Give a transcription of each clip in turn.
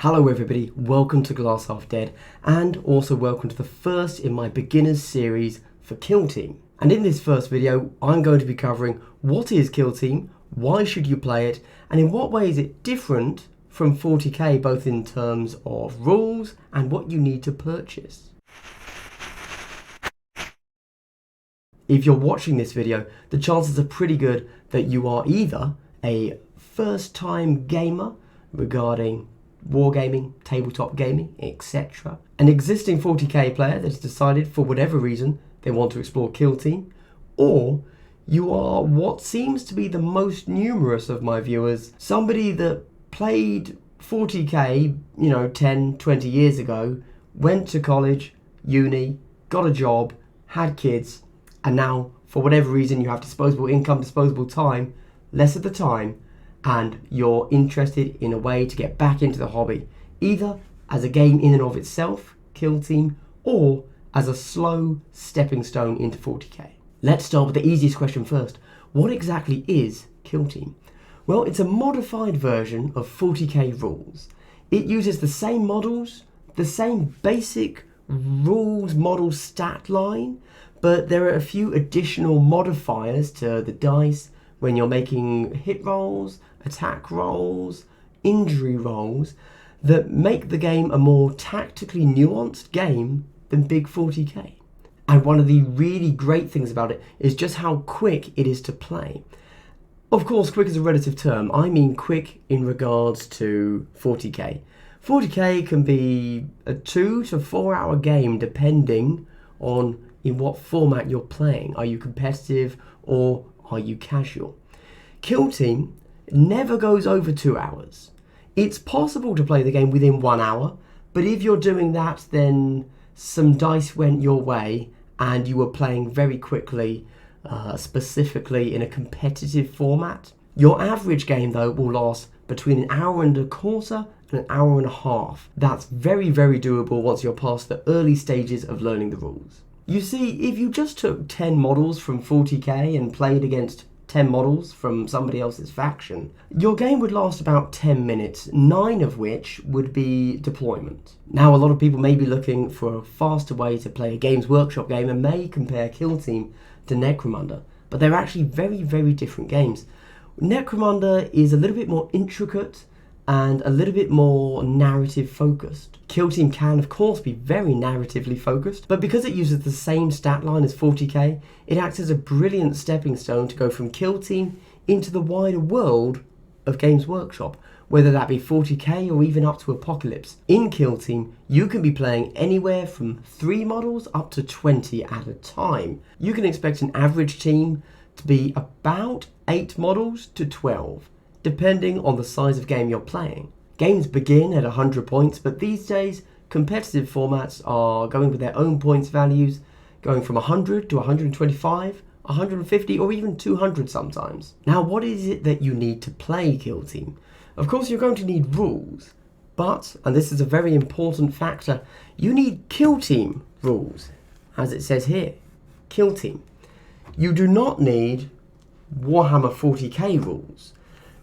Hello everybody, welcome to Glass Half Dead, and also welcome to the first in my beginners series for Kill Team. And in this first video, I'm going to be covering what is Kill Team, why should you play it, and in what way is it different from 40k, both in terms of rules and what you need to purchase. If you're watching this video, the chances are pretty good that you are either a first-time gamer regarding wargaming, tabletop gaming, etc. An existing 40k player that has decided for whatever reason they want to explore Kill Team, or you are what seems to be the most numerous of my viewers, somebody that played 40k, 10, 20 years ago, went to college, uni, got a job, had kids, and now for whatever reason you have disposable income, disposable time, less of the time, and you're interested in a way to get back into the hobby, either as a game in and of itself, Kill Team, or as a slow stepping stone into 40k. Let's start with the easiest question first. What exactly is Kill Team? Well, it's a modified version of 40k rules. It uses the same models, the same basic rules model stat line, but there are a few additional modifiers to the dice when you're making hit rolls, attack rolls, injury rolls, that make the game a more tactically nuanced game than big 40k. And one of the really great things about it is just how quick it is to play. Of course, quick is a relative term. I mean quick in regards to 40k. 40k can be a 2 to 4 hour game depending on in what format you're playing. Are you competitive or are you casual? Kill Team never goes over 2 hours. It's possible to play the game within 1 hour, but if you're doing that, then some dice went your way and you were playing very quickly, specifically in a competitive format. Your average game, though, will last between an hour and a quarter and an hour and a half. That's very, very doable once you're past the early stages of learning the rules. You see, if you just took 10 models from 40k and played against 10 models from somebody else's faction, your game would last about 10 minutes, 9 of which would be deployment. Now, a lot of people may be looking for a faster way to play a Games Workshop game and may compare Kill Team to Necromunda, but they're actually very, very different games. Necromunda is a little bit more intricate and a little bit more narrative focused. Kill Team can of course be very narratively focused, but because it uses the same stat line as 40k, it acts as a brilliant stepping stone to go from Kill Team into the wider world of Games Workshop, whether that be 40k or even up to Apocalypse. In Kill Team, you can be playing anywhere from 3 models up to 20 at a time. You can expect an average team to be about 8 models to 12. Depending on the size of game you're playing. Games begin at 100 points, but these days competitive formats are going with their own points values, going from 100 to 125, 150 or even 200 sometimes. Now, what is it that you need to play Kill Team? Of course, you're going to need rules, but, and this is a very important factor, you need Kill Team rules, as it says here, Kill Team. You do not need Warhammer 40k rules.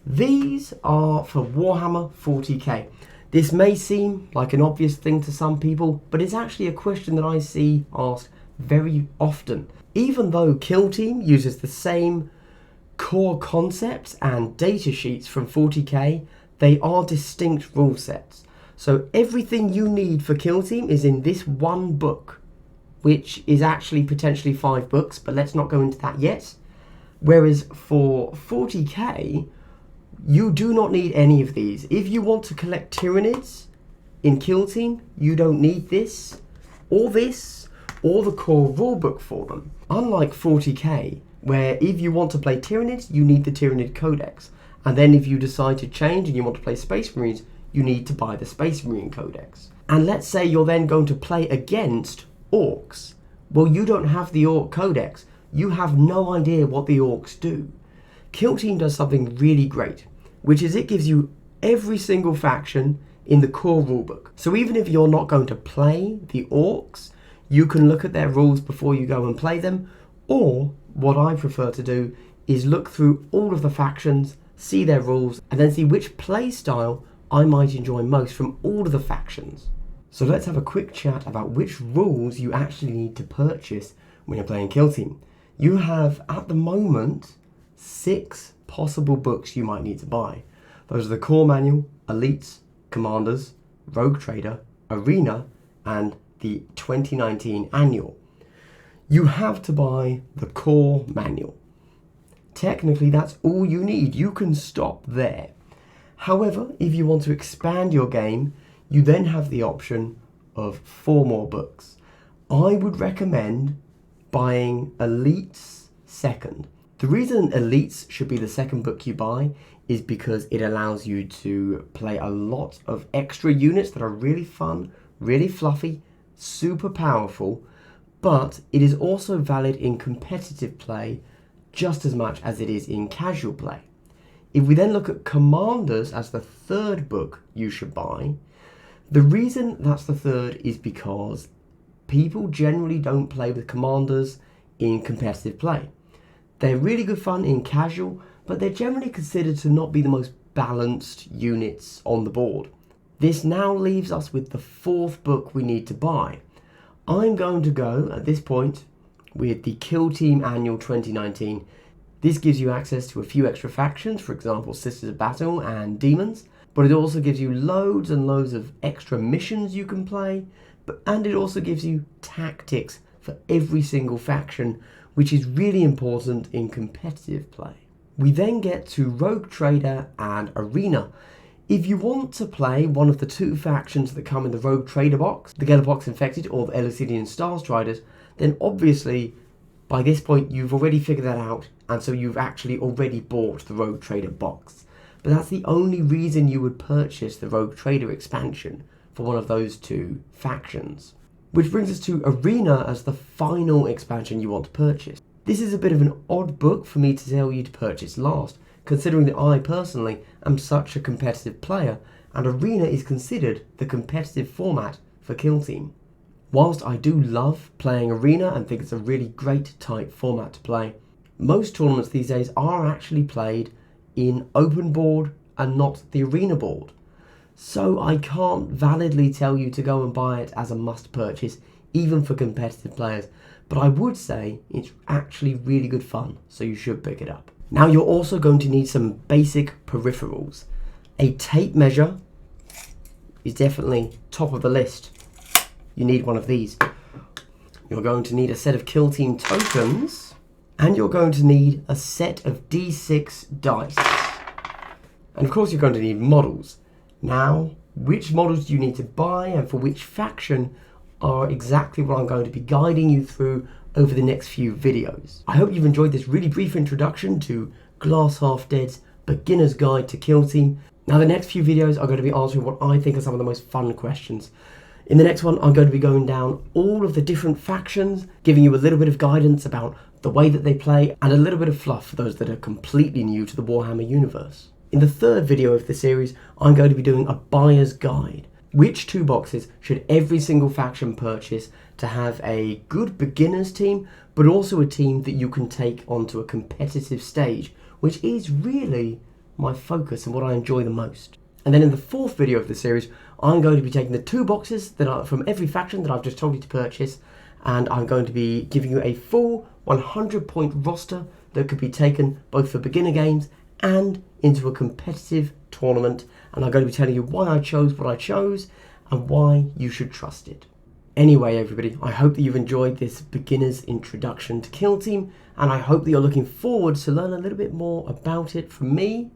These are for Warhammer 40k. This may seem like an obvious thing to some people, but it's actually a question that I see asked very often. Even though Kill Team uses the same core concepts and data sheets from 40k, they are distinct rule sets. So everything you need for Kill Team is in this one book, which is actually potentially 5 books, but let's not go into that yet. Whereas for 40k, you do not need any of these. If you want to collect Tyranids in Kill Team, you don't need this, or the core rulebook for them. Unlike 40k, where if you want to play Tyranids, you need the Tyranid Codex. And then if you decide to change and you want to play Space Marines, you need to buy the Space Marine Codex. And let's say you're then going to play against Orcs. Well, you don't have the Orc Codex. You have no idea what the Orcs do. Kill Team does something really great, which is it gives you every single faction in the core rulebook. So even if you're not going to play the Orcs, you can look at their rules before you go and play them, or what I prefer to do is look through all of the factions, see their rules, and then see which play style I might enjoy most from all of the factions. So let's have a quick chat about which rules you actually need to purchase when you're playing Kill Team. You have, at the moment, 6 possible books you might need to buy. Those are the Core Manual, Elites, Commanders, Rogue Trader, Arena, and the 2019 Annual. You have to buy the Core Manual. Technically, that's all you need. You can stop there. However, if you want to expand your game, you then have the option of 4 more books. I would recommend buying Elites second. The reason Elites should be the second book you buy is because it allows you to play a lot of extra units that are really fun, really fluffy, super powerful, but it is also valid in competitive play just as much as it is in casual play. If we then look at Commanders as the third book you should buy, the reason that's the third is because people generally don't play with Commanders in competitive play. They're really good fun in casual, but they're generally considered to not be the most balanced units on the board. This now leaves us with the 4th book we need to buy. I'm going to go, at this point, with the Kill Team Annual 2019. This gives you access to a few extra factions, for example, Sisters of Battle and Demons, but it also gives you loads and loads of extra missions you can play, and it also gives you tactics for every single faction, which is really important in competitive play. We then get to Rogue Trader and Arena. If you want to play one of the 2 factions that come in the Rogue Trader box, the Gellerpox Infected or the Eleutherian Starstriders, then obviously by this point you've already figured that out, and so you've actually already bought the Rogue Trader box. But that's the only reason you would purchase the Rogue Trader expansion for one of those 2 factions. Which brings us to Arena as the final expansion you want to purchase. This is a bit of an odd book for me to tell you to purchase last, considering that I personally am such a competitive player, and Arena is considered the competitive format for Kill Team. Whilst I do love playing Arena and think it's a really great type format to play, most tournaments these days are actually played in open board and not the Arena board. So I can't validly tell you to go and buy it as a must purchase, even for competitive players, but I would say it's actually really good fun, so you should pick it up. Now you're also going to need some basic peripherals. A tape measure is definitely top of the list. You need one of these. You're going to need a set of Kill Team tokens, and you're going to need a set of D6 dice. And of course you're going to need models. Now, which models do you need to buy and for which faction are exactly what I'm going to be guiding you through over the next few videos. I hope you've enjoyed this really brief introduction to Glass Half Dead's Beginner's Guide to Kill Team. Now the next few videos are going to be answering what I think are some of the most fun questions. In the next one, I'm going to be going down all of the different factions, giving you a little bit of guidance about the way that they play, and a little bit of fluff for those that are completely new to the Warhammer universe. In the 3rd video of the series, I'm going to be doing a buyer's guide. Which 2 boxes should every single faction purchase to have a good beginner's team, but also a team that you can take onto a competitive stage, which is really my focus and what I enjoy the most. And then in the 4th video of the series, I'm going to be taking the 2 boxes that are from every faction that I've just told you to purchase, and I'm going to be giving you a full 100-point roster that could be taken both for beginner games and into a competitive tournament, and I'm going to be telling you why I chose what I chose and why you should trust it. Anyway, everybody, I hope that you've enjoyed this beginner's introduction to Kill Team, and I hope that you're looking forward to learn a little bit more about it from me,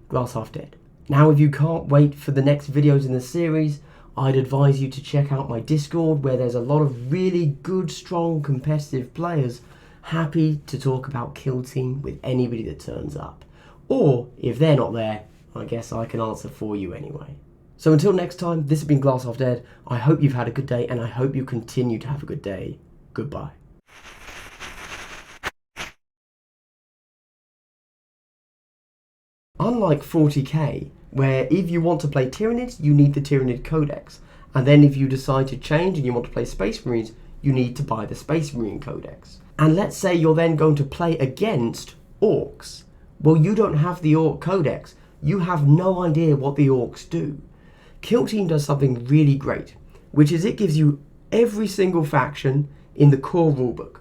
Glass Half Dead. Now, if you can't wait for the next videos in the series, I'd advise you to check out my Discord, where there's a lot of really good, strong, competitive players happy to talk about Kill Team with anybody that turns up. Or, if they're not there, I guess I can answer for you anyway. So until next time, this has been Glass Half Dead. I hope you've had a good day, and I hope you continue to have a good day. Goodbye. Unlike 40k, where if you want to play Tyranids, you need the Tyranid Codex. And then if you decide to change and you want to play Space Marines, you need to buy the Space Marine Codex. And let's say you're then going to play against Orcs. Well, you don't have the Orc Codex. you have no idea what the orcs do. Kill Team does something really great, which is it gives you every single faction in the core rulebook.